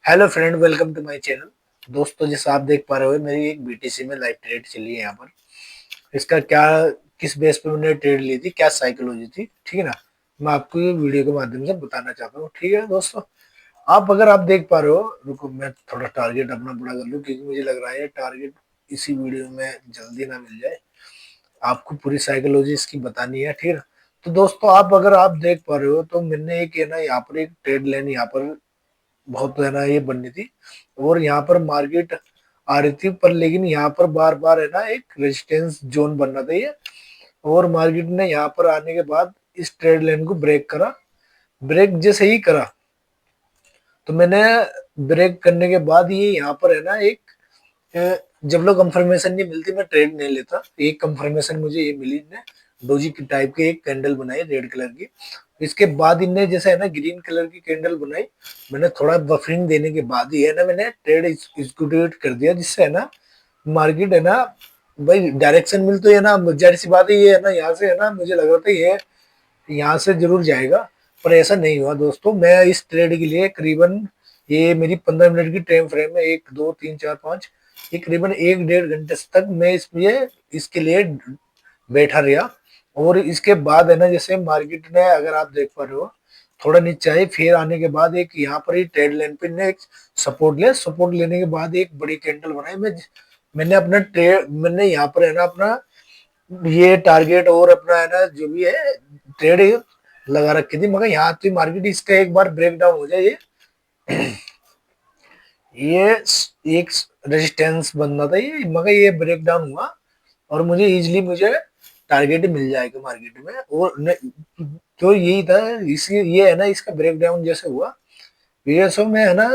Hello friend, welcome to my channel. दोस्तों, जैसा आप देख पा रहे हो, मेरी एक बीटीसी में लाइव ट्रेड चली है यहाँ पर। इसका क्या, किस बेस पे मैंने ट्रेड ली थी, क्या साइकोलॉजी थी, ठीक है ना। मैं आपको ये वीडियो के माध्यम से बताना चाहता हूँ, ठीक है दोस्तों। अगर आप देख पा रहे हो, रुको मैं थोड़ा टारगेट अपना बड़ा कर लूँ, क्योंकि मुझे लग रहा है टारगेट इसी वीडियो में जल्दी ना मिल जाए। आपको पूरी साइकोलॉजी इसकी बतानी है, ठीक है ना। तो दोस्तों, अगर आप देख पा रहे हो, तो मैंने एक है ना यहाँ पर एक ट्रेड लाइन यहाँ पर बहुत है ना ये बननी थी। और यहाँ पर मार्केट आ रही थी, पर लेकिन यहाँ पर बार बार है ना एक रेजिस्टेंस जोन बनना था ये। और मार्केट ने यहाँ पर आने के बाद इस ट्रेड लाइन को ब्रेक करा। ब्रेक जैसे ही करा, तो मैंने ब्रेक करने के बाद ये यहाँ पर है ना एक जब लोग कंफर्मेशन नहीं मिलती, मैं ट्रेड नहीं लेता। एक कंफर्मेशन मुझे ये मिली, ने डोजी की टाइप की एक कैंडल बनाई रेड कलर की। इसके बाद इनने जैसे है ना ग्रीन कलर की कैंडल बनाई। मैंने थोड़ा बफरिंग देने के बाद ही है ना मैंने ट्रेड एग्जीक्यूट कर दिया, जिससे है ना मार्केट है ना, भाई डायरेक्शन मिल तो है ना, जाहिर सी बात है ये है ना, यहाँ से है ना मुझे लग रहा था ये यहाँ से जरूर जाएगा। पर ऐसा नहीं हुआ दोस्तों। मैं इस ट्रेड के लिए करीबन, ये मेरी 15 मिनट की टाइम फ्रेम है, 1 2 3 4 5, ये करीबन 1 1.5 घंटे तक मैं इसके लिए बैठा रहा। और इसके बाद है ना, जैसे मार्केट ने, अगर आप देख पा रहे हो, थोड़ा नीचे आई, फिर आने के बाद एक यहाँ पर ही ट्रेड लाइन पे ने एक सपोर्ट लेने के बाद एक बड़ी कैंडल बनाई। मैंने यहाँ पर है ना अपना ये टारगेट और अपना है ना जो भी है ट्रेड लगा रखी थी, मगर यहाँ तो मार्केट इसका एक बार ब्रेक डाउन हो जाए, ये एक रेजिस्टेंस बनना था ये, मगर ये ब्रेक डाउन हुआ और मुझे टारगेट मिल जाएगा मार्केट में। और तो यही था, इसी ये है ना इसका ब्रेक डाउन जैसे हुआ, ये सब में है ना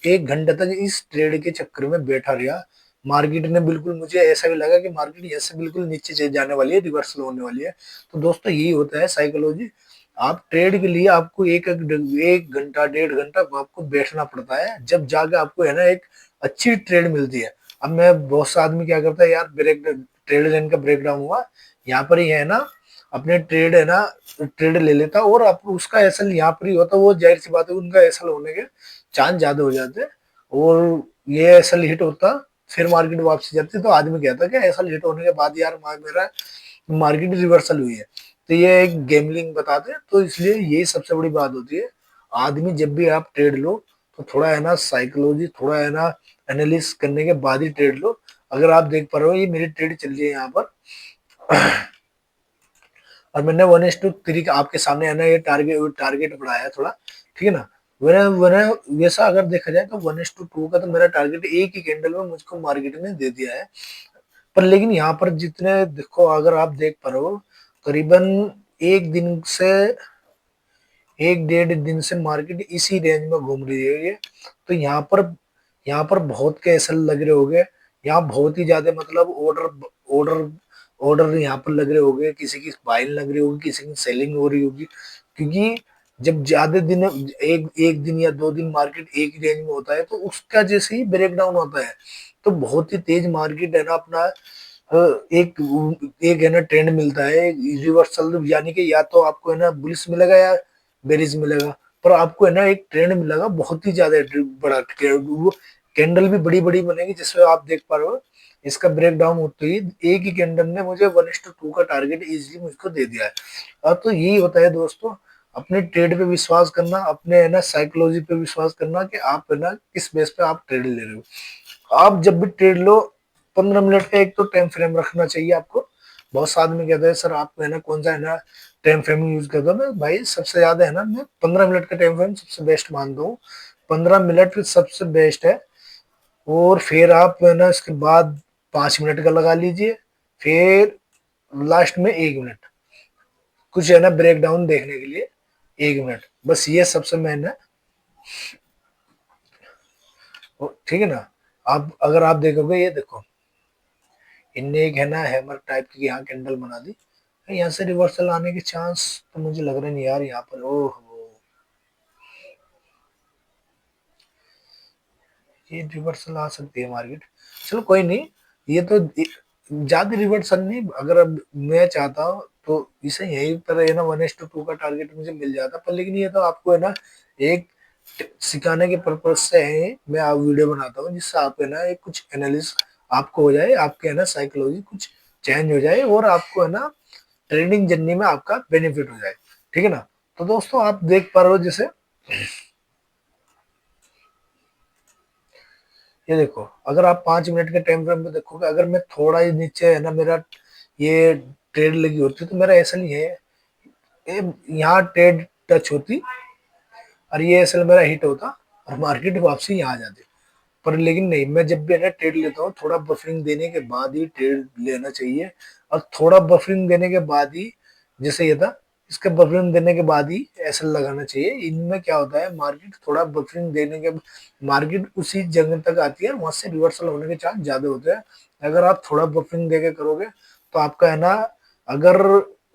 1 घंटे तक इस ट्रेड के चक्कर में बैठा रहा। मार्केट ने बिल्कुल, मुझे ऐसा भी लगा कि मार्केट ऐसे बिल्कुल नीचे चले जाने वाली है, रिवर्सल होने वाली है। तो दोस्तों, यही होता है साइकोलॉजी। आप ट्रेड के लिए आपको 1 घंटा 1.5 घंटा आपको बैठना पड़ता है, जब जाके आपको है ना एक अच्छी ट्रेड मिलती है। अब मैं, बहुत सा आदमी क्या करता है यार, ब्रेक ट्रेड लाइन का ब्रेक डाउन हुआ, यहाँ पर ही है ना अपने ट्रेड है ना ट्रेड ले लेता, और आप उसका एसल यहाँ पर ही होता, वो जाहिर सी बात है उनका एसल होने के चांस ज्यादा हो जाते। और ये एसल हिट होता, फिर मार्केट वापसी जाती, तो आदमी कहता कि एसल हिट होने के बाद यार मेरा मार्केट रिवर्सल हुई है। तो ये एक गेमलिंग बताते हैं, तो इसलिए यही सबसे बड़ी बात होती है। आदमी जब भी आप ट्रेड लो, तो थोड़ा है ना साइकोलॉजी, थोड़ा है ना एनालिसिस करने के बाद ही ट्रेड लो। अगर आप देख पा रहे हो, ये मेरी ट्रेड चल रही है यहाँ पर, और मैंने 1:3 का आपके सामने है ना ये टारगेट टारगेट बढ़ाया थोड़ा, ठीक है ना। मैंने मैंने वैसा अगर देखा जाए तो 1:2 का तो मेरा टारगेट एक ही कैंडल में मुझको मार्केट ने दे दिया है। पर लेकिन यहाँ पर जितने देखो, अगर आप देख पा रहे हो, करीबन एक दिन से 1 1.5 दिन से मार्केट इसी रेंज में घूम रही है ये। तो यहाँ पर बहुत के एसल लग रहे होंगे, यहाँ बहुत ही ज्यादा, मतलब ऑर्डर ऑर्डर यहाँ पर लग रहे होंगे, किसी की बाइंग लग रही होगी, किसी की सेलिंग हो रही होगी। क्योंकि जब ज्यादा दिन, एक एक दिन या 2 दिन मार्केट एक ही रेंज में होता है, तो उसका जैसे ही ब्रेक डाउन होता है, तो बहुत ही तेज मार्केट है ना अपना एक एक है ना ट्रेंड मिलता है रिवर्सल, यानी कि या तो आपको है ना बुलिस मिलेगा या बेरिज मिलेगा। पर आपको है ना एक ट्रेंड मिलेगा बहुत ही ज्यादा बड़ा ट्रेंड, वो कैंडल भी बड़ी बड़ी बनेगी, जिसमें आप देख पा रहे हो इसका ब्रेक डाउन होते ही एक ही कैंडल ने मुझे 1:2 का टारगेट इजीली मुझको दे दिया है। अब तो यही होता है दोस्तों, अपने ट्रेड पे विश्वास करना, अपने है ना साइकोलॉजी पे विश्वास करना, कि आप है ना किस बेस पे आप ट्रेड ले रहे हो। आप जब भी ट्रेड लो, 15 मिनट का एक तो टाइम फ्रेम रखना चाहिए आपको। बहुत से आदमी कहते हैं सर आप है ना कौन सा है ना टाइम फ्रेम यूज करते हो। मैं भाई सबसे ज्यादा है ना, मैं 15 मिनट का टाइम फ्रेम सबसे बेस्ट मानता हूँ। 15 मिनट सबसे बेस्ट है। और फिर आप है ना इसके बाद 5 मिनट का लगा लीजिए, फिर लास्ट में 1 मिनट, कुछ है ना ब्रेक डाउन देखने के लिए 1 मिनट, बस ये सबसे मेन है। ठीक है ना। आप अगर आप देखोगे, ये देखो, इनने एक है ना हैमर टाइप की यहाँ कैंडल बना दी, यहाँ से रिवर्सल आने के चांस तो मुझे लग रहे नहीं यार यहाँ पर। ओहो, ये रिवर्सल आ सकती है मार्केट। चलो कोई नहीं, ये तो ज्यादा रिवर्सल नहीं, अगर अब मैं चाहता हूँ तो इसे यहीं पर है ना 1:2 का टारगेट मुझे मिल जाता, पर लेकिन ये तो आपको है ना एक सिखाने के पर्पज से मैं आप वीडियो बनाता हूँ, जिससे आप है ना एक कुछ एनालिस आपको हो जाए, आपके है ना साइकोलॉजी कुछ चेंज हो जाए, और आपको है ना ट्रेडिंग जर्नी में आपका बेनिफिट हो जाए, ठीक है ना। तो दोस्तों आप देख पा रहे हो, जैसे ये देखो, अगर आप 5 मिनट के टाइम फ्रेम में देखोगे, अगर मैं थोड़ा ही नीचे है ना मेरा ये ट्रेड लगी होती, तो मेरा ऐसा नहीं है, ये यहाँ ट्रेड टच होती और ये असल मेरा हिट होता और मार्केट वापसी यहाँ आ जाती। पर लेकिन नहीं, मैं जब भी है ना ट्रेड लेता हूँ, थोड़ा बफरिंग देने के बाद ही ट्रेड लेना चाहिए। और थोड़ा बफरिंग देने के बाद ही, जैसे ये था, इसके बफरिंग देने के बाद ही ऐसा लगाना चाहिए। इनमें क्या होता है, मार्केट थोड़ा बफरिंग देने के मार्केट उसी जगह तक आती है, वहां से रिवर्सल होने के चांस ज्यादा होते हैं। अगर आप थोड़ा बफरिंग देके करोगे तो आपका है ना, अगर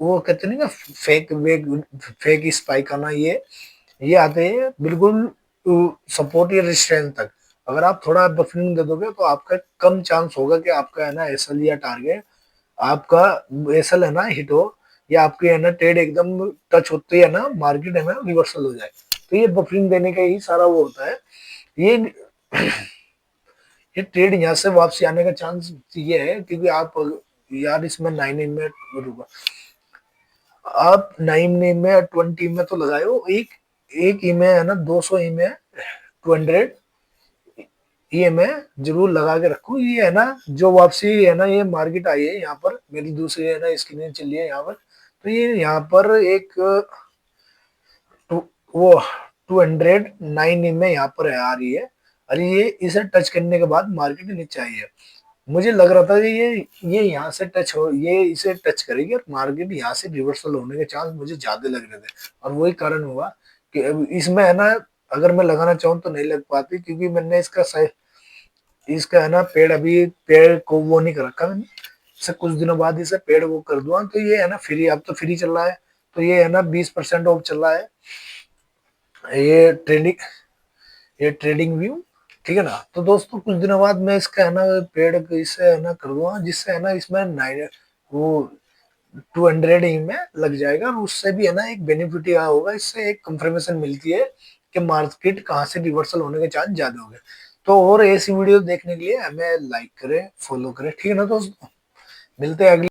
वो कहते नहीं ना फेक वेग, फेक स्पाइक आना, ये आते हैं बिल्कुल सपोर्ट या रेजिस्टेंस तक। अगर आप थोड़ा बफरिंग दे दोगे तो आपका कम चांस होगा कि आपका है ना एसएल या टारगेट, आपका एसएल है ना हिट हो, या आपके है ना ट्रेड एकदम टच होते है ना मार्केट है ना रिवर्सल हो जाए। तो ये बफरिंग देने का ही सारा वो होता है। ये ये ट्रेड यहाँ से वापसी आने का चांस ये है, क्योंकि आप यार इसमें 9 में रुका, आप 9 में 20 में तो लगाए हो, एक एक ई में है ना 200 ई में 200, ये मैं जरूर लगा के रखूं। ये है ना जो वापसी है ना, ये मार्केट आई है यहाँ पर, मेरी दूसरी है ना स्क्रीन चली है यहाँ पर। तो ये यहाँ पर एक वो 209 में यहाँ पर है, आ रही है। और ये इसे टच करने के बाद मार्केट नीचे आई है। मुझे लग रहा था कि ये यहाँ से टच हो, ये इसे टच करेगी और मार्केट यहाँ से रिवर्सल होने के चांस मुझे ज्यादा लग रहे थे। और वही कारण हुआ कि अब इसमें है ना, अगर मैं लगाना चाहूँ तो नहीं लग पाती, क्योंकि मैंने इसका है ना पेड़, अभी पेड़ को वो नहीं कर रखा मैंने। इससे कुछ दिनों बाद इसे पेड़ वो कर दूंगा, तो ये है ना फ्री, अब तो फ्री चल रहा है। तो ये है ना 20% ऑफ चल रहा है, ये ट्रेडिंग, ये ट्रेडिंग व्यू, ठीक है ना। तो दोस्तों कुछ दिनों बाद मैं इसका है ना पेड़ इससे है ना कर दूंगा, जिससे है ना इसमें 9 वो 200 ही में लग जाएगा। और उससे भी है ना एक बेनिफिट यह होगा, इससे एक कंफर्मेशन मिलती है कि मार्केट कहाँ से रिवर्सल होने के चांस ज्यादा हो गए। तो और ऐसी वीडियो देखने के लिए हमें लाइक करें, फॉलो करें, ठीक है ना दोस्तों। मिलते हैं अगली